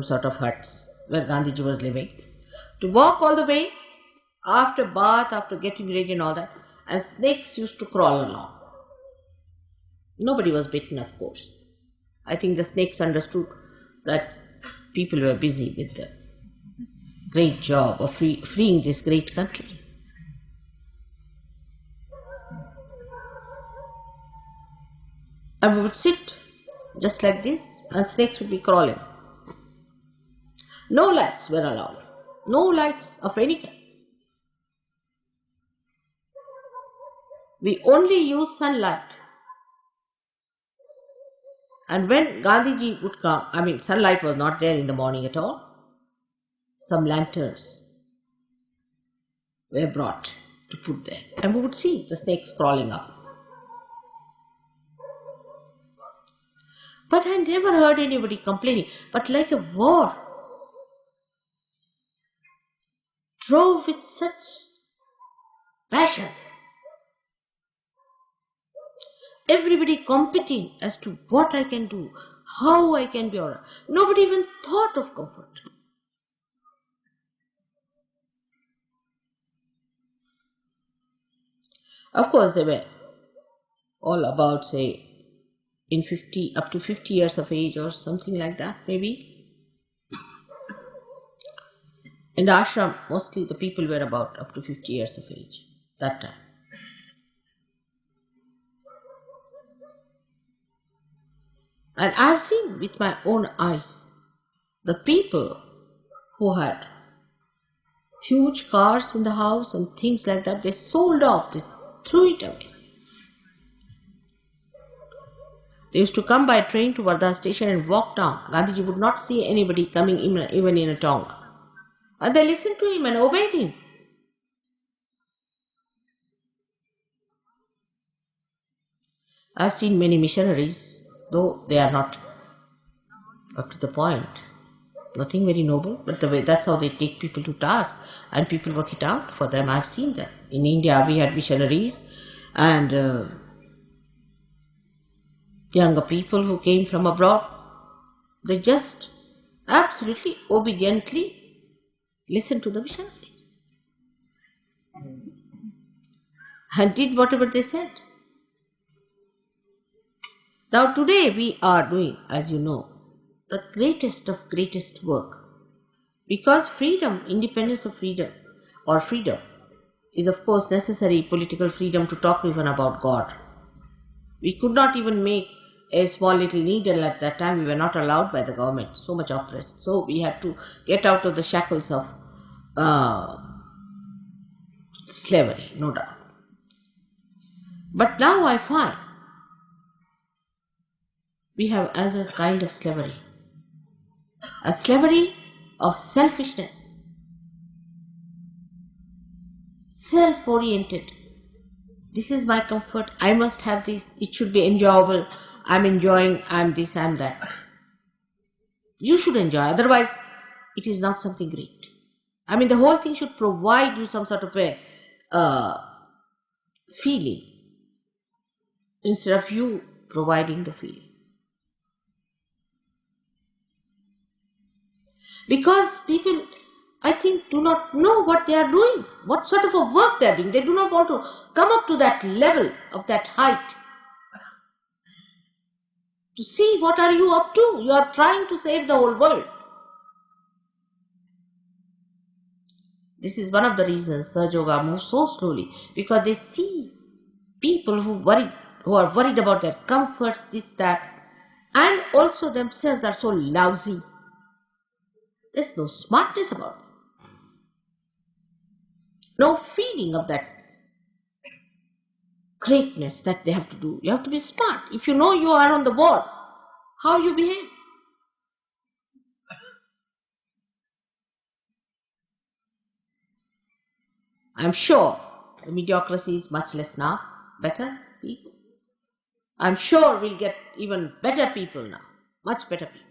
sort of huts where Gandhiji was living, to walk all the way after bath, after getting ready and all that, and snakes used to crawl along. Nobody was bitten, of course. I think the snakes understood that people were busy with the great job of freeing this great country. And we would sit just like this, and snakes would be crawling. No lights were allowed, no lights of any kind. We only use sunlight. And when Gandhiji would come, sunlight was not there in the morning at all. Some lanterns were brought to put there, and we would see the snakes crawling up. But I never heard anybody complaining, but like a war drove with such passion. Everybody competing as to what I can do, how I can be alright. Nobody even thought of comfort. Of course, they were all about, say, up to 50 years of age or something like that, maybe. In the ashram, mostly the people were about up to 50 years of age that time. And I have seen with my own eyes the people who had huge cars in the house and things like that, they sold off, they threw it away. They used to come by train to Wardha station and walk down. Gandhiji would not see anybody coming even in a tongue. And they listened to him and obeyed him. I have seen many missionaries, though they are not up to the point. Nothing very noble, but that's how they take people to task, and people work it out for them. I've seen that. In India we had missionaries and younger people who came from abroad. They just absolutely obediently listened to the missionaries and did whatever they said. Now today we are doing, as you know, the greatest of greatest work, because freedom, independence of freedom, or freedom, is of course necessary, political freedom, to talk even about God. We could not even make a small little needle at that time. We were not allowed by the government, so much oppressed. So we had to get out of the shackles of slavery, no doubt. But now I find we have another kind of slavery, a slavery of selfishness, self-oriented. This is my comfort, I must have this, it should be enjoyable, I'm enjoying, I'm this, I'm that. You should enjoy, otherwise it is not something great. The whole thing should provide you some sort of a feeling, instead of you providing the feeling. Because people, I think, do not know what they are doing, what sort of a work they are doing. They do not want to come up to that level of that height, to see what are you up to. You are trying to save the whole world. This is one of the reasons Sahaja Yoga moves so slowly, because they see people who are worried about their comforts, this, that, and also themselves are so lousy. There's no smartness about it. No feeling of that greatness that they have to do. You have to be smart. If you know you are on the board, how you behave. I'm sure the mediocrity is much less now. Better people. I'm sure we'll get even better people now. Much better people.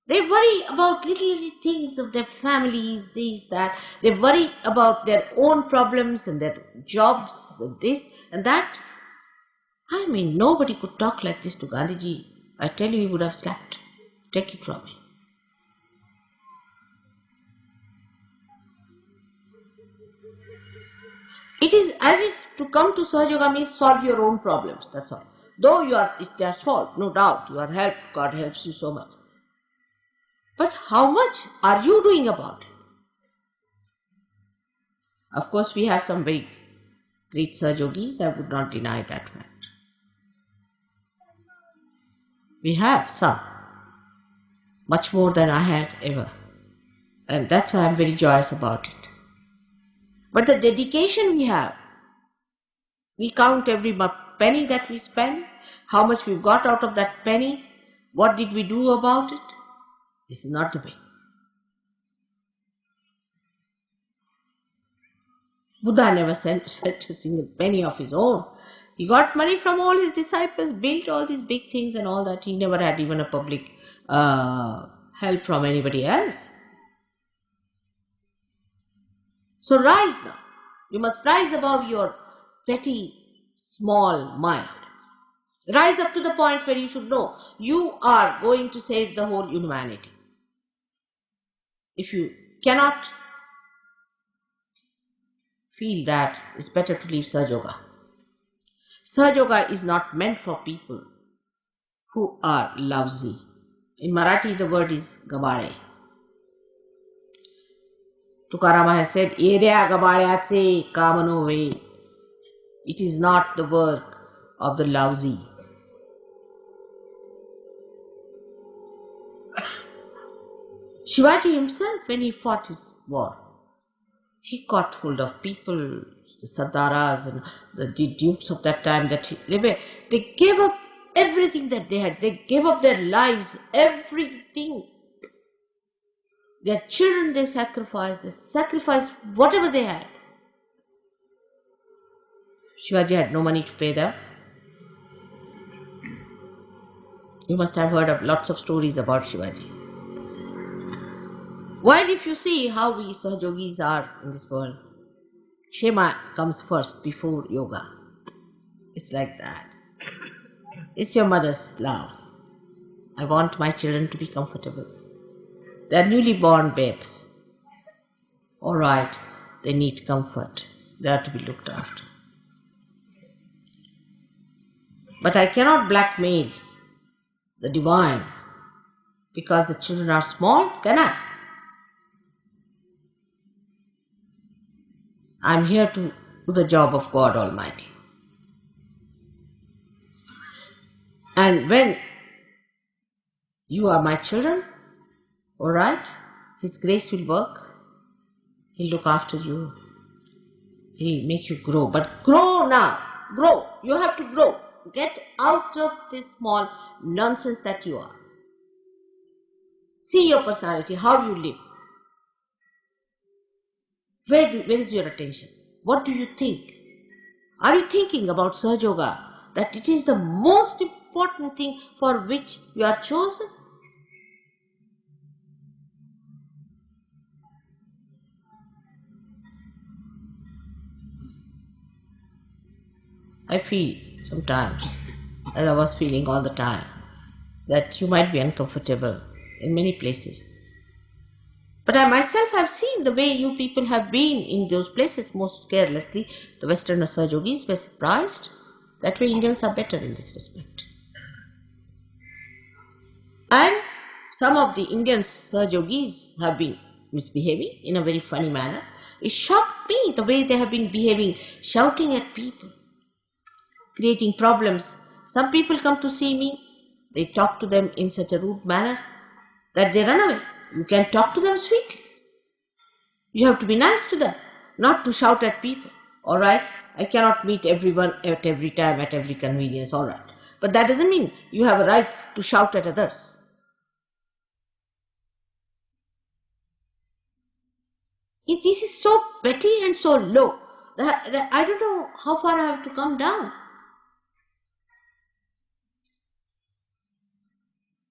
They worry about little things of their families, this, that. They worry about their own problems and their jobs and this and that. Nobody could talk like this to Gandhiji. I tell you, he would have slapped. take it from me. It is as if to come to Sahaja Yoga means solve your own problems, that's all. Though it's their fault, no doubt, you are helped, God helps you so much. But how much are you doing about it? Of course, we have some very great Sahaja Yogis, I would not deny that fact. We have some, much more than I had ever. And that's why I'm very joyous about it. But the dedication we have, we count every penny that we spend, how much we've got out of that penny, what did we do about it? This is not the way. Buddha never spent a single penny of his own. He got money from all his disciples, built all these big things and all that. He never had even a public help from anybody else. So rise now. You must rise above your petty, small mind. Rise up to the point where you should know you are going to save the whole humanity. If you cannot feel that, it's better to leave Sahaja Yoga. Sahaja Yoga is not meant for people who are lousy. In Marathi the word is gabale. Tukarama has said, Yerya gabalyache kamano ve. It is not the work of the lousy. Shivaji himself, when he fought his war, he caught hold of people, the Sardaras and the dukes of that time, they gave up everything that they had. They gave up their lives, everything. Their children they sacrificed whatever they had. Shivaji had no money to pay them. You must have heard of lots of stories about Shivaji. While if you see how we Sahaja Yogis are in this world, Kshema comes first before yoga. It's like that. It's your mother's love. I want my children to be comfortable. They are newly born babes. Alright, they need comfort. They are to be looked after. But I cannot blackmail the divine because the children are small, can I? I am here to do the job of God Almighty. And when you are my children, alright, His grace will work. He'll look after you. He'll make you grow. But grow now. Grow. You have to grow. Get out of this small nonsense that you are. See your personality, how you live. Where is your attention? What do you think? Are you thinking about Sahaja Yoga, that it is the most important thing for which you are chosen? I feel sometimes, as I was feeling all the time, that you might be uncomfortable in many places. But I myself have seen the way you people have been in those places most carelessly. The Western Sahaja Yogis were surprised. That way Indians are better in this respect. And some of the Indian Sahaja Yogis have been misbehaving in a very funny manner. It shocked me the way they have been behaving, shouting at people, creating problems. Some people come to see me, they talk to them in such a rude manner that they run away. You can talk to them sweetly. You have to be nice to them, not to shout at people. Alright, I cannot meet everyone at every time, at every convenience, alright. But that doesn't mean you have a right to shout at others. This is so petty and so low that I don't know how far I have to come down.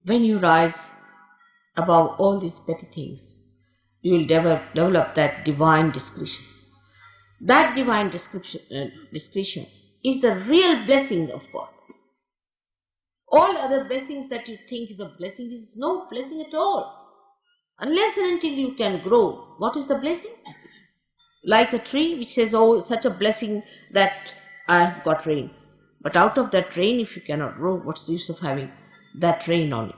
When you rise above all these petty things, you will develop that divine discretion. That divine discretion is the real blessing of God. All other blessings that you think is a blessing is no blessing at all. Unless and until you can grow, what is the blessing? Like a tree which says, oh, it's such a blessing that I have got rain. But out of that rain, if you cannot grow, what's the use of having that rain on you?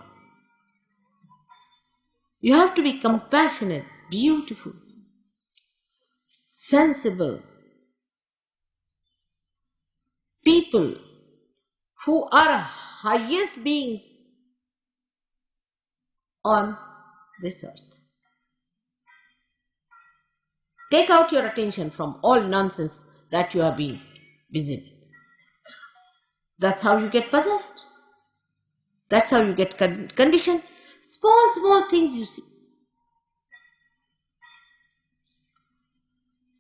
You have to be compassionate, beautiful, sensible people who are highest beings on this earth. Take out your attention from all nonsense that you have been busy with. That's how you get possessed. That's how you get conditioned. Small things you see.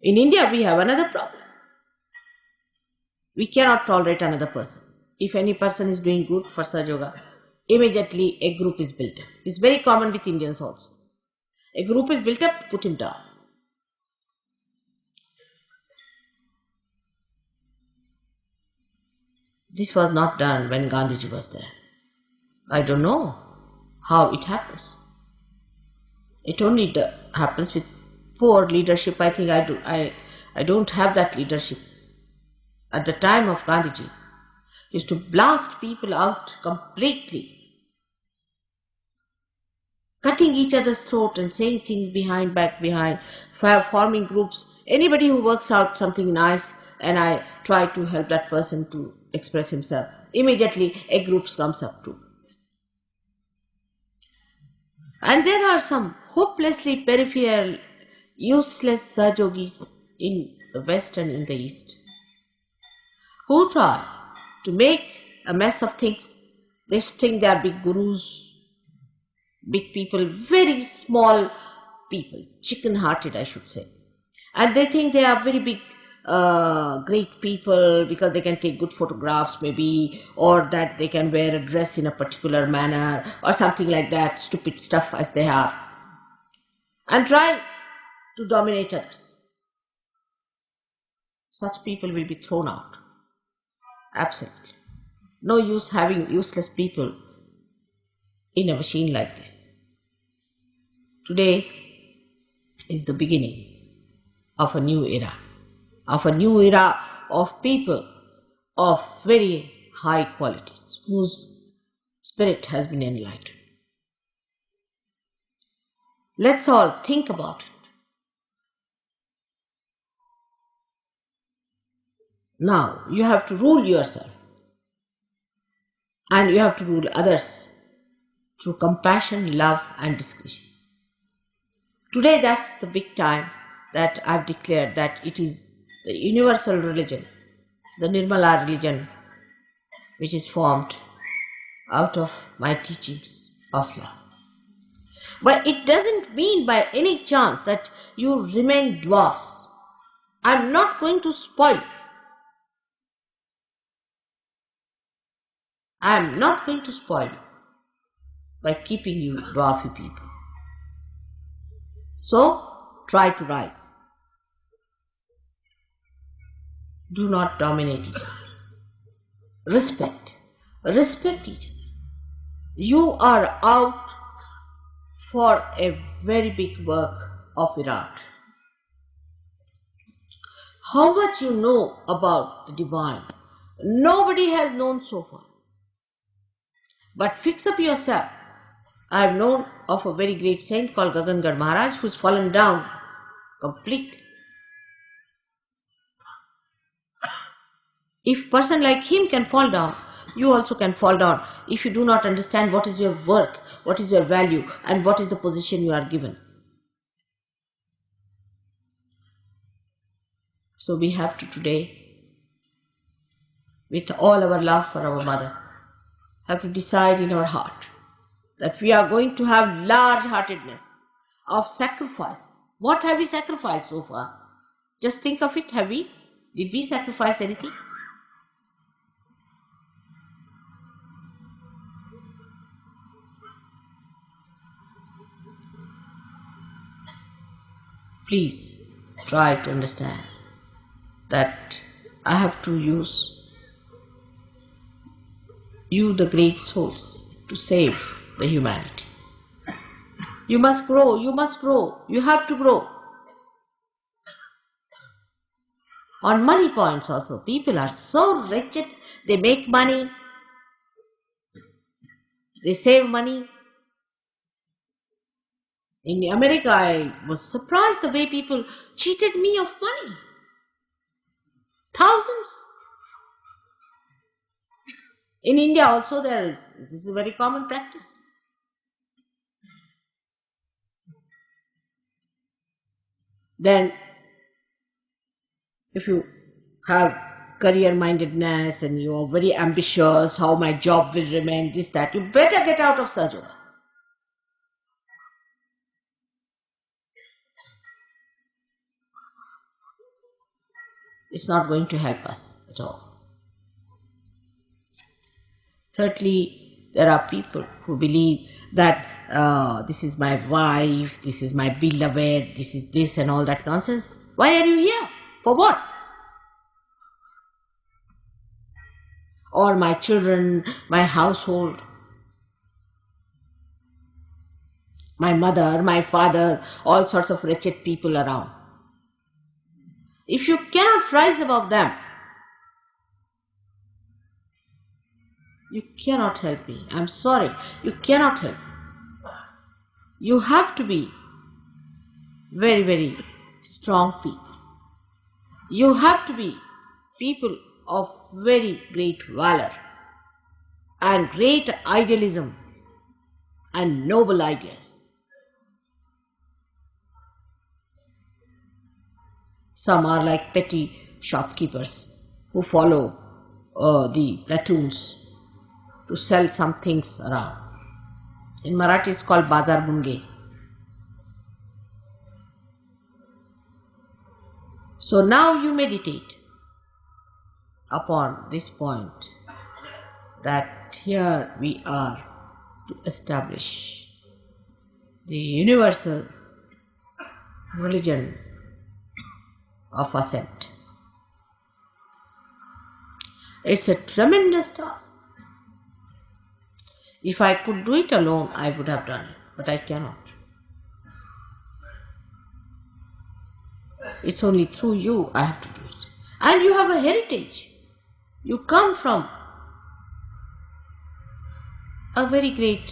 In India, we have another problem. We cannot tolerate another person. If any person is doing good for Sahaja Yoga, immediately a group is built up. It's very common with Indians also. A group is built up, put him down. This was not done when Gandhiji was there. I don't know how it happens. It only happens with poor leadership. I think I don't have that leadership. At the time of Gandhiji, used to blast people out completely, cutting each other's throat and saying things back behind, forming groups. Anybody who works out something nice and I try to help that person to express himself, immediately a group comes up too. And there are some hopelessly peripheral, useless Sahajogis in the West and in the East who try to make a mess of things. They think they are big gurus, big people, very small people, chicken-hearted I should say. And they think they are very big, great people because they can take good photographs maybe, or that they can wear a dress in a particular manner or something like that, stupid stuff as they are, and try to dominate others. Such people will be thrown out. Absolutely. No use having useless people in a machine like this. Today is the beginning of a new era. Of people of very high qualities, whose spirit has been enlightened. Let's all think about it. Now, you have to rule yourself and you have to rule others through compassion, love and discretion. Today, that's the big time that I've declared that it is the universal religion, the Nirmala religion, which is formed out of my teachings of love. But it doesn't mean by any chance that you remain dwarfs. I'm not going to spoil you. I'm not going to spoil you by keeping you dwarfy people. So, try to rise. Do not dominate each other. Respect each other. You are out for a very big work of Virat. How much you know about the divine, nobody has known so far. But fix up yourself. I have known of a very great saint called Gagangar Maharaj who's fallen down completely. If a person like him can fall down, you also can fall down if you do not understand what is your worth, what is your value, and what is the position you are given. So we have to today, with all our love for our mother, have to decide in our heart that we are going to have large-heartedness of sacrifice. What have we sacrificed so far? Just think of it, have we? Did we sacrifice anything? Please try to understand that I have to use you the great souls to save the humanity. You must grow, you must grow, you have to grow. On money points also, people are so wretched, they make money, they save money. In America, I was surprised the way people cheated me of money. Thousands. In India also this is a very common practice. Then, if you have career-mindedness and you are very ambitious, how my job will remain, this, that, you better get out of Sahaja. It's not going to help us at all. Thirdly, there are people who believe that this is my wife, this is my beloved, this is this and all that nonsense. Why are you here? For what? Or my children, my household, my mother, my father, all sorts of wretched people around. If you cannot rise above them, you cannot help me. I'm sorry, you cannot help. You have to be very, very strong people. You have to be people of very great valor and great idealism and noble ideas. Some are like petty shopkeepers who follow the platoons to sell some things around. In Marathi it's called Bazar Bunge. So now you meditate upon this point, that here we are to establish the universal religion of ascent. It's a tremendous task. If I could do it alone, I would have done it, but I cannot. It's only through you I have to do it. And you have a heritage. You come from a very great